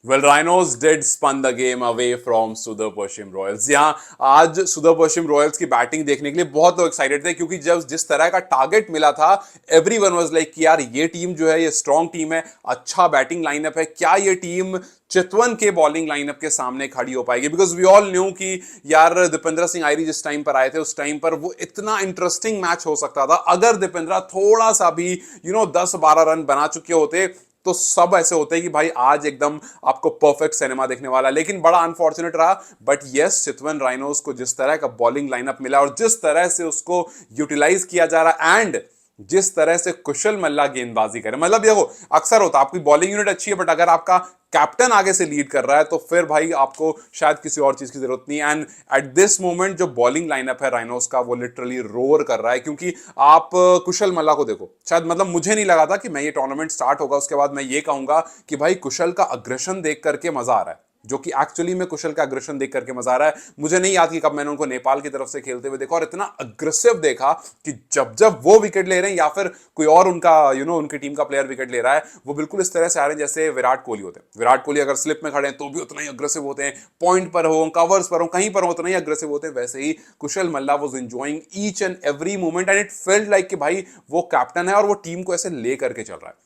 Well, Rhinos did spun the game away from Sudhir Pashim Royals. यहाँ आज सुदर पश्चिम Royals की बैटिंग देखने के लिए बहुत लोग एक्साइटेड थे क्योंकि जब जिस तरह का टारगेट मिला था एवरीवन वाज लाइक कि यार ये टीम जो है ये स्ट्रॉन्ग टीम है, अच्छा बैटिंग लाइनअप है, क्या ये टीम चितवन के बॉलिंग लाइनअप के सामने खड़ी हो पाएगी? बिकॉज वी ऑल न्यू कि यार दीपेंद्र सिंह आयरी जिस टाइम पर आए थे उस टाइम पर वो इतना इंटरेस्टिंग मैच हो सकता था अगर दीपेंद्र थोड़ा सा भी 10-12 रन बना चुके होते तो सब ऐसे होते हैं कि भाई आज एकदम आपको परफेक्ट सिनेमा देखने वाला है। लेकिन बड़ा अनफॉर्चुनेट रहा, बट यस चितवन राइनोस को जिस तरह का बॉलिंग लाइनअप मिला और जिस तरह से उसको यूटिलाइज किया जा रहा एंड जिस तरह से कुशल मल्ला गेंदबाजी करे, मतलब देखो अक्सर होता आपकी बॉलिंग यूनिट अच्छी है बट अगर आपका कैप्टन आगे से लीड कर रहा है तो फिर भाई आपको शायद किसी और चीज की जरूरत नहीं है। एंड एट दिस मोमेंट जो बॉलिंग लाइनअप है राइनोस का वो लिटरली रोर कर रहा है क्योंकि आप कुशल मल्ला को देखो, शायद मतलब मुझे नहीं लगा था कि मैं ये टूर्नामेंट स्टार्ट होगा उसके बाद मैं ये कहूंगा कि भाई कुशल का अग्रेशन देख करके मजा आ रहा है, जो कि एक्चुअली में कुशल का अग्रेशन देख करके मजा आ रहा है। मुझे नहीं याद कि कब मैंने उनको नेपाल की तरफ से खेलते हुए देखा और इतना अग्रेसिव देखा कि जब जब वो विकेट ले रहे हैं या फिर कोई और उनका उनकी टीम का प्लेयर विकेट ले रहा है वो बिल्कुल इस तरह से आ रहे हैं जैसे विराट कोहली होते हैं। विराट कोहली अगर स्लिप में खड़े हैं तो भी उतना ही अग्रेसिव होते हैं, पॉइंट पर हो कवर्स पर हो कहीं पर हो उतना ही अग्रेसिव होते हैं। वैसे ही Kushal Malla was enjoying each and every moment and it felt like कि भाई वो कैप्टन है और वो टीम को ऐसे ले करके चल रहा है।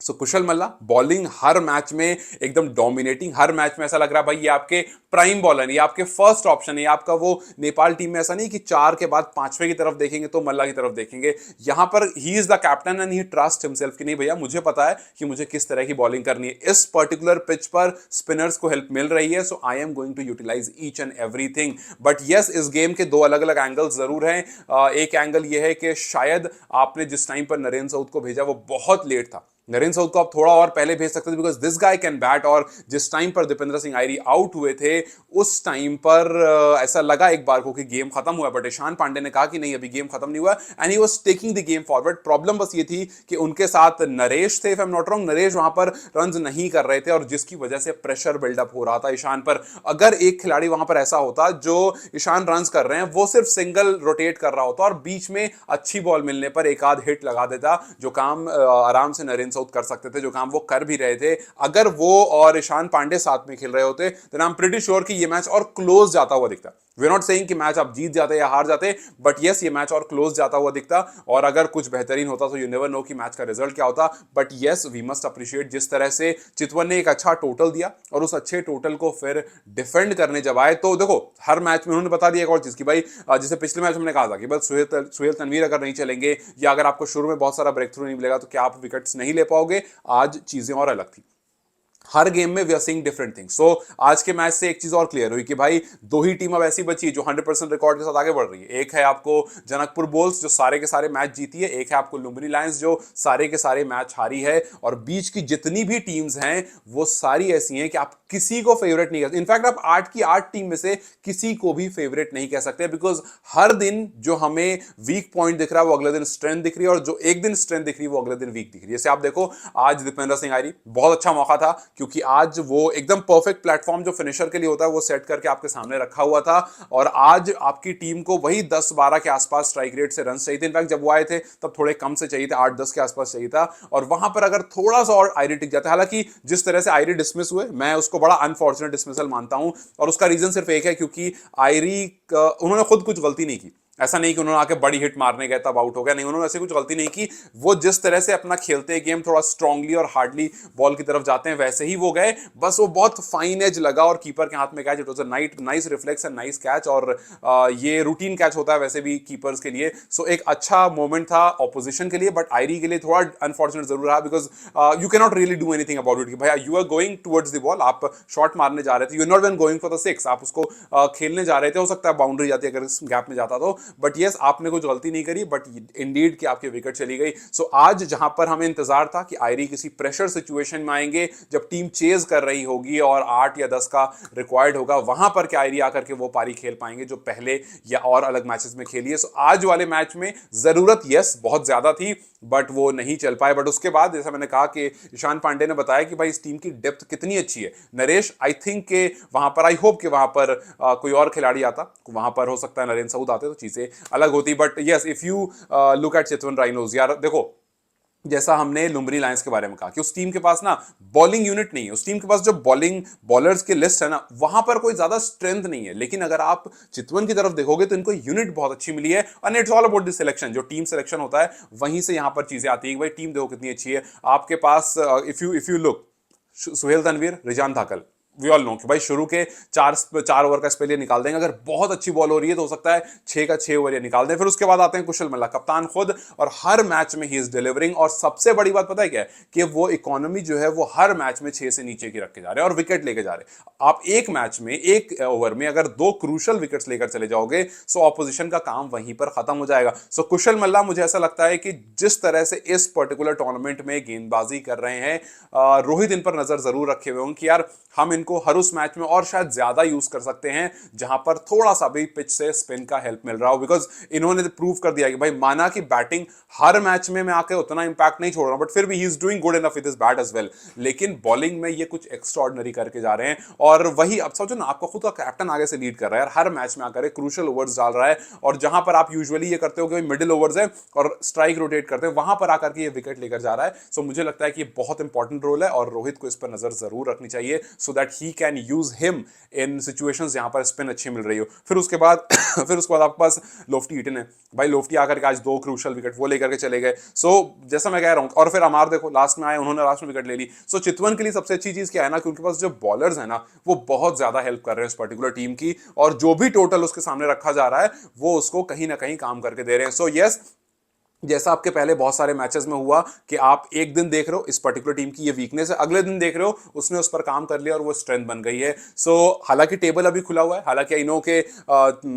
सो कुशल मल्ला बॉलिंग हर मैच में एकदम डोमिनेटिंग, हर मैच में ऐसा लग रहा है भाई ये आपके प्राइम बॉलर, ये आपके फर्स्ट ऑप्शन है, ये आपका वो नेपाल टीम में ऐसा नहीं कि 4 के बाद 5वें की तरफ देखेंगे तो मल्ला की तरफ देखेंगे। यहां पर he is the captain and he trust himself कि नहीं भैया मुझे पता है कि मुझे किस तरह की बॉलिंग करनी है, इस पर्टिकुलर पिच पर स्पिनर्स को हेल्प मिल रही है so I am going to utilise each and everything. But yes इस गेम के दो अलग अलग एंगल्स जरूर हैं। एक एंगल ये है कि शायद आपने जिस टाइम पर नरेंद्र साउथ को भेजा वो बहुत लेट था, नरेंद्र साउथ को आप थोड़ा और पहले भेज सकते थे because this guy can bat. और जिस टाइम पर दीपेंद्र सिंह आयरी आउट हुए थे उस टाइम पर ऐसा लगा एक बार को कि गेम खत्म हुआ, बट ईशान पांडे ने कहा कि नहीं अभी गेम खत्म नहीं हुआ and he was taking the game forward. Problem बस ये थी कि उनके साथ नरेश थे, if I am not wrong, Naresh वहां पर रन नहीं कर रहे थे और जिसकी वजह से प्रेशर बिल्डअप हो रहा था ईशान पर। अगर एक खिलाड़ी वहां पर ऐसा होता जो ईशान रन कर रहे हैं वो सिर्फ सिंगल रोटेट कर रहा होता और बीच में अच्छी बॉल मिलने पर एक आध हिट लगा देता, जो काम आराम से नरेंद्र साउथ कर सकते थे, जो काम वो कर भी रहे थे। अगर वो और ईशान पांडे साथ में खेल रहे होते then I am pretty sure कि ये मैच और क्लोज जाता हुआ दिखता। वी आर नॉट सेइंग कि मैच आप जीत जाते या हार जाते, बट यस ये मैच और क्लोज जाता हुआ दिखता और अगर कुछ बेहतरीन होता तो यू नेवर नो कि मैच का रिजल्ट क्या होता। But yes we must appreciate जिस तरह से चितवन ने एक अच्छा टोटल दिया और उस अच्छे टोटल को फिर डिफेंड करने जब आए तो देखो हर मैच में उन्होंने बता दिया एक और चीज कि भाई जैसे पिछले मैच हमने कहा था कि बस सुहेल तनवीर अगर नहीं चलेंगे या अगर आपको शुरू में बहुत सारा ब्रेक थ्रू नहीं मिलेगा तो क्या आप विकेट्स नहीं ले पाओगे। आज चीजें और अलग थी, हर गेम में we are seeing different things. So आज के मैच से एक चीज और क्लियर हुई कि भाई दो ही टीम अब ऐसी बची जो 100% रिकॉर्ड के साथ आगे बढ़ रही है। एक है आपको जनकपुर बुल्स जो सारे के सारे मैच जीती है, एक है आपको लुम्बिनी लायंस जो सारे के सारे मैच हारी है और बीच की जितनी भी टीम्स हैं वो सारी ऐसी हैं कि आप किसी को फेवरेट नहीं कर, इनफैक्ट आप 8 की 8 टीम में से किसी को भी फेवरेट नहीं कह सकते बिकॉज हर दिन जो हमें वीक पॉइंट दिख रहा है वो अगले दिन स्ट्रेंथ दिख रही है और जो एक दिन स्ट्रेंथ दिख रही है वो अगले दिन वीक दिख रही है। जैसे आप देखो आज दीपेंद्र सिंह आयरी बहुत अच्छा मौका था क्योंकि आज वो एकदम परफेक्ट प्लेटफॉर्म जो फिनिशर के लिए होता है वो सेट करके आपके सामने रखा हुआ था और आज आपकी टीम को वही 10-12 के आसपास स्ट्राइक रेट से रन चाहिए थे। इनफैक्ट जब वो आए थे तब थोड़े कम से चाहिए थे, 8-10 के आसपास चाहिए था और वहां पर अगर थोड़ा सा और आयरी टिक जाता, हालांकि जिस तरह से आयरी डिसमिस हुए मैं उसको बड़ा अनफॉर्चुनेट डिसमिसल मानता हूं और उसका रीजन सिर्फ एक है क्योंकि आयरी उन्होंने खुद कुछ गलती नहीं की। ऐसा नहीं कि उन्होंने आके बड़ी हिट मारने गए तब आउट हो गया, नहीं उन्होंने ऐसी कुछ गलती नहीं की। वो जिस तरह से अपना खेलते हैं गेम थोड़ा स्ट्रांगली और हार्डली बॉल की तरफ जाते हैं वैसे ही वो गए, बस वो बहुत फाइन एज लगा और कीपर के हाथ में catch, it was a nice reflex and nice catch और ये रूटीन कैच होता है वैसे भी कीपर्स के लिए। सो एक अच्छा मोमेंट था ऑपोजिशन के लिए बट आयरी के लिए थोड़ा अनफॉर्चुनेट जरूर रहा because you can not really do anything about it कि भाई you are going towards the ball, आप शॉट मारने जा रहे थे, you not one going for the six, आप उसको खेलने जा रहे थे, हो सकता है बाउंड्री जाती अगर इस गैप में जाता तो, बट यस आपने कुछ गलती नहीं करी बट इंडीड कि आपकी विकेट चली गई। सो आज जहां पर हमें इंतजार था कि आयरी किसी प्रेशर सिचुएशन में आएंगे जब टीम चेज कर रही होगी और 8 या 10 का रिक्वायर्ड होगा वहां पर क्या आयरी आकर के वो पारी खेल पाएंगे जो पहले या और अलग मैचेस में खेली है। सो आज वाले मैच में जरूरत यस बहुत ज्यादा थी बट वो नहीं चल पाए। बट उसके बाद जैसा मैंने कहा कि ईशान पांडे ने बताया कि भाई इस टीम की डेप्थ कितनी अच्छी है। नरेश आई थिंक के वहां पर आई होप कि वहां पर कोई और खिलाड़ी आता, वहां पर हो सकता है नरेंद्र साउथ आते तो चीजें अलग होती। But yes if you look at Chitwan rhinos, यार देखो जैसा हमने लुम्बिनी लायंस के बारे में कहा कि उस टीम के पास ना बॉलिंग यूनिट नहीं है, उस टीम के पास जो बॉलिंग बॉलर्स की लिस्ट है ना वहां पर कोई ज्यादा स्ट्रेंथ नहीं है। लेकिन अगर आप चितवन की तरफ देखोगे तो इनको यूनिट बहुत अच्छी मिली है, and it's all about the selection. जो टीम सिलेक्शन होता है वहीं से यहां पर चीजें आती है। भाई टीम देखो कितनी अच्छी है आपके पास। If you look, Suhail Tanveer, Rizan Thakal, we all know कि भाई शुरू के चार ओवर का स्पेल ये निकाल देंगे। अगर बहुत अच्छी बॉल हो रही है तो हो सकता है 6 का 6 ओवर ये निकाल दें। फिर उसके बाद आते हैं कुशल मल्ला, कप्तान खुद, और हर मैच में ही इज डिलीवरिंग। और सबसे बड़ी बात पता है क्या है कि वो इकोनॉमी जो है वो हर मैच में 6 से नीचे की रख के जा रहे हैं और विकेट लेके जा रहे हैं। आप एक मैच में एक ओवर में अगर 2 क्रूशल विकेट्स लेकर चले जाओगे सो ऑपोजिशन का काम वहीं पर खत्म हो जाएगा। सो कुशल मल्ला, मुझे ऐसा लगता है कि जिस तरह से इस पर्टिकुलर टूर्नामेंट में गेंदबाजी कर रहे हैं, रोहित इन पर नजर जरूर रखे हुए होंगे कि यार हम इनको हर उस मैच में और शायद ज्यादा यूज कर सकते हैं जहां पर थोड़ा सा भी पिच से स्पिन का हेल्प मिल रहा हो। बिकॉज इन्होंने प्रूव कर दिया कि भाई माना कि बैटिंग हर मैच में मैं आके उतना इंपैक्ट नहीं छोड़ रहा हूं, बट फिर भी he is doing good enough with his bat as well. लेकिन बॉलिंग में ये कुछ एक्स्ट्रॉर्डनरी करके जा रहे हैं। और वही अब सोचो ना, आपका खुद का कैप्टन आगे से लीड कर रहा है, हर मैच में आकर क्रूशल ओवर्स डाल रहा है। और जहां पर आप यूजुअली ये करते हो कि मिडिल ओवर्स है और स्ट्राइक रोटेट करते हैं, वहां पर आकर के ये विकेट लेकर जा रहा है। सो मुझे लगता है कि ये बहुत इंपॉर्टेंट रोल है और रोहित को इस पर नजर जरूर रखनी चाहिए, so that he can use him in situations जहां पर स्पिन अच्छी मिल रही हो। फिर उसके बाद फिर उसके बाद आपके पास लोफ्टी ईटन है। भाई लोफ्टी आकर के आज 2 क्रूशल विकेट वो लेकर के चले गए। सो जैसा मैं कह रहा हूं, और फिर अमार देखो लास्ट में आए, उन्होंने लास्ट में विकेट ले ली। सो चितवन के लिए सबसे अच्छी चीज क्या है ना कि उनके पास जो बॉलर्स है ना वो बहुत ज्यादा हेल्प कर रहे हैं इस पर्टिकुलर टीम की, और जो भी टोटल उसके सामने रखा जा रहा है वो उसको कहीं ना कहीं काम करके दे रहे हैं। सो यस, जैसा आपके पहले बहुत सारे मैचेस में हुआ कि आप एक दिन देख रहे हो इस पर्टिकुलर टीम की ये वीकनेस है, अगले दिन देख रहे हो उसने उस पर काम कर लिया और वो स्ट्रेंथ बन गई है। सो हालांकि टेबल अभी खुला हुआ है, हालांकि आई नो के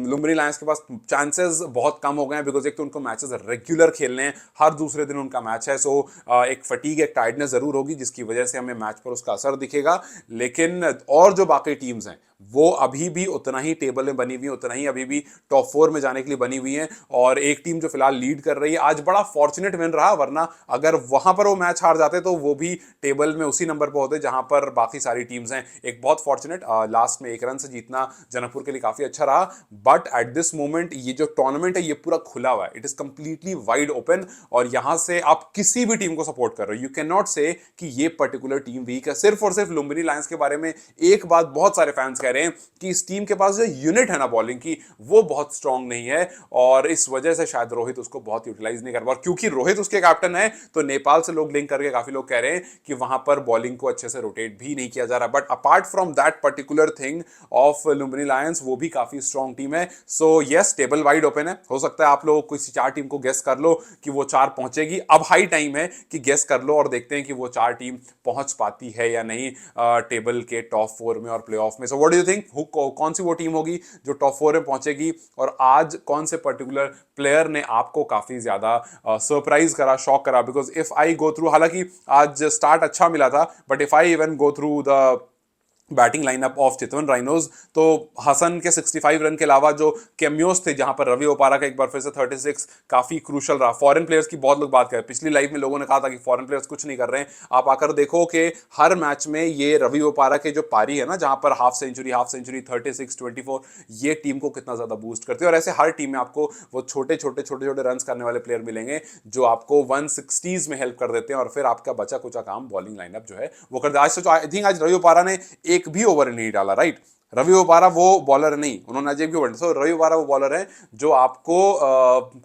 लुम्बिनी लायंस के पास चांसेस बहुत कम हो गए हैं, बिकॉज एक तो उनको मैचेस रेगुलर खेलने हैं, हर दूसरे दिन उनका मैच है। सो एक फटीग, एक टायर्डनेस जरूर होगी जिसकी वजह से हमें मैच पर उसका असर दिखेगा। लेकिन और जो बाकी टीम्स हैं वो अभी भी उतना ही टेबल में बनी हुई है, उतना ही अभी भी टॉप 4 में जाने के लिए बनी हुई है। और एक टीम जो फिलहाल लीड कर रही है, आज बड़ा फॉर्चुनेट विन रहा, वरना अगर वहां पर वो मैच हार जाते तो वो भी टेबल में उसी नंबर पर होते जहां पर बाकी सारी टीम्स हैं। एक बहुत फॉर्चुनेट, लास्ट में 1 रन से जीतना जनकपुर के लिए काफी अच्छा रहा। बट एट दिस मोमेंट ये जो टूर्नामेंट है ये पूरा खुला हुआ है, it is completely wide open, और यहां से आप किसी भी टीम को सपोर्ट कर रहे हो, यू कैन नॉट से कि ये पर्टिकुलर टीम वीक है। सिर्फ और सिर्फ लुम्बिनी लायंस के बारे में एक बात बहुत सारे फैंस कह रहे हैं कि इस टीम के पास जो यूनिट है ना बॉलिंग की वो बहुत स्ट्रांग नहीं है, और इस वजह से शायद रोहित उसको बहुत यूटिलाइज नहीं कर पा। क्योंकि रोहित उसके कैप्टन है तो नेपाल से लोग लिंक करके काफी लोग कह रहे हैं कि वहां पर बॉलिंग को अच्छे से रोटेट भी नहीं किया जा रहा। But apart from that particular thing of Lumbini Lions, वो भी काफी स्ट्रांग टीम है। So yes, table wide open है, हो सकता है आप लोग किसी 4 टीम को गेस कर लो कि वो 4 पहुंचेगी। अब हाई टाइम है कि गेस कर लो और देखते हैं कि वो 4 टीम पहुंच पाती है या नहीं टेबल के टॉप 4 में और प्लेऑफ में। So what do you think, कौन सी वो टीम होगी जो टॉप 4 में पहुंचेगी, और आज कौन से पर्टिकुलर प्लेयर ने आपको काफी ज्यादा सरप्राइज करा, शॉक करा? Because if I go through, हालांकि आज स्टार्ट अच्छा मिला था, but if I even go through the batting lineup of Chitwan rhinos, तो हसन के 65 रन के अलावा जो कैमियोस थे, जहां पर रवि ओपारा का एक बार फिर से 36 काफी क्रूशल रहा। फॉरेन प्लेयर्स की बहुत लोग बात कर, पिछली लाइव में लोगों ने कहा था कि फॉरेन प्लेयर्स कुछ नहीं कर रहे हैं, आप आकर देखो कि हर मैच में ये रवि ओपारा के जो पारी है ना, जहां पर हाफ सेंचुरी 36 24, ये टीम को कितना ज्यादा बूस्ट करती है। और ऐसे हर टीम में आपको वो छोटे छोटे रन करने वाले प्लेयर मिलेंगे जो आपको 160s में हेल्प कर देते हैं, और फिर आपका बचा कुचा काम बॉलिंग लाइनअप जो है वो कर दे। आज सोचो, आई थिंक आज रवि ओपारा ने एक भी ओवर नहीं डाला, राइट? रवि ओपारा वो बॉलर नहीं, उन्होंने अजय भी ओवर, सो रवि ओपारा वो बॉलर है जो आपको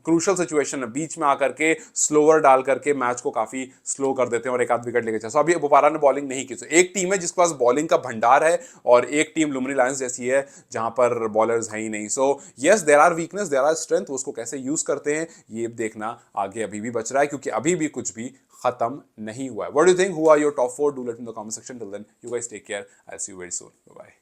क्रूशल सिचुएशन में बीच में आकर के स्लोअर डाल करके मैच को काफी स्लो कर देते हैं और एक आध विकेट लेके चले। सो अभी ओपारा ने बॉलिंग नहीं की। सो एक टीम है जिसके पास बॉलिंग का भंडार है, और एक टीम लुम्बिनी लायंस जैसी है जहां पर बॉलर्स है ही नहीं। So yes, there are weakness, there are strength, उसको कैसे यूज करते हैं ये देखना आगे अभी भी बच रहा है, क्योंकि अभी भी कुछ भी खत्म नहीं हुआ है। What do you think, who are your top 4? Do let in the comment section. Till then, you guys take care, I will see you very soon, bye bye.